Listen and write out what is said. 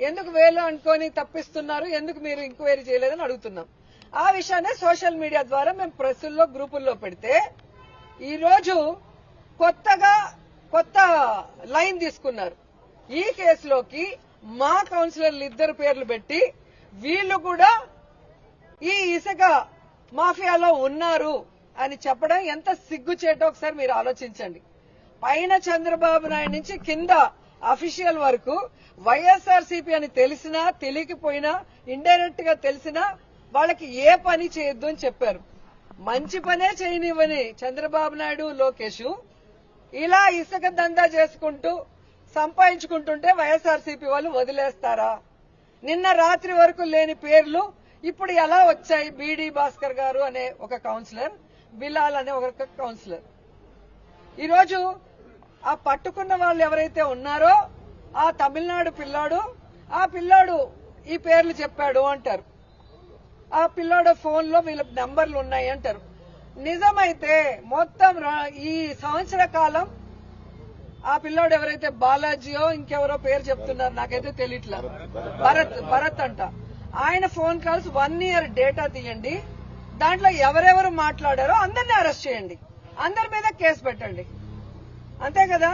ఎందుకు వేలు అనుకొని తప్పిస్తున్నారు, ఎందుకు మీరు ఎంక్వైరీ చేయలేదని అడుగుతున్నాం. ఆ విషయాన్ని సోషల్ మీడియా ద్వారా మేము ప్రెస్సుల్లో గ్రూపుల్లో పెడితే ఈ రోజు కొత్త లైన్ తీసుకున్నారు. ఈ కేసులోకి మా కౌన్సిలర్లు 2 పేర్లు పెట్టి వీళ్ళు కూడా ఈ ఇసుక మాఫియాలో ఉన్నారు అని చెప్పడం ఎంత సిగ్గుచేటో ఒకసారి మీరు ఆలోచించండి. పైన చంద్రబాబు నాయుడు నుంచి కింద అఫీషియల్ వరకు వైఎస్ఆర్సీపీ అని తెలిసినా తెలియకపోయినా ఇండైరెక్ట్ గా తెలిసినా వాళ్ళకి ఏ పని చేయొద్దు అని చెప్పారు. మంచి పనే చేయనివ్వని చంద్రబాబు నాయుడు లోకేష్ ఇలా ఇసుక దందా చేసుకుంటూ సంపాదించుకుంటుంటే వైఎస్ఆర్సీపీ వాళ్ళు వదిలేస్తారా? నిన్న రాత్రి వరకు లేని పేర్లు ఇప్పుడు ఎలా వచ్చాయి? బీడీ భాస్కర్ గారు అనే ఒక కౌన్సిలర్, బిలాల్ అనే ఒక కౌన్సిలర్. ఈరోజు ఆ పట్టుకున్న వాళ్ళు ఎవరైతే ఉన్నారో ఆ తమిళనాడు పిల్లాడు ఈ పేర్లు చెప్పాడు అంటారు. ఆ పిల్లాడు ఫోన్ లో వీళ్ళ నంబర్లు ఉన్నాయి అంటారు. నిజమైతే మొత్తం ఈ సంవత్సర కాలం ఆ పిల్లాడు ఎవరైతే బాలాజీయో ఇంకెవరో పేరు చెప్తున్నారు, నాకైతే తెలియట్లా, భరత్ అంట. ఆయన ఫోన్ కాల్స్ 1 year డేటా తీయండి. దాంట్లో ఎవరెవరు మాట్లాడారో అందరినీ అరెస్ట్ చేయండి, అందరి మీద కేసు పెట్టండి. అంతే కదా?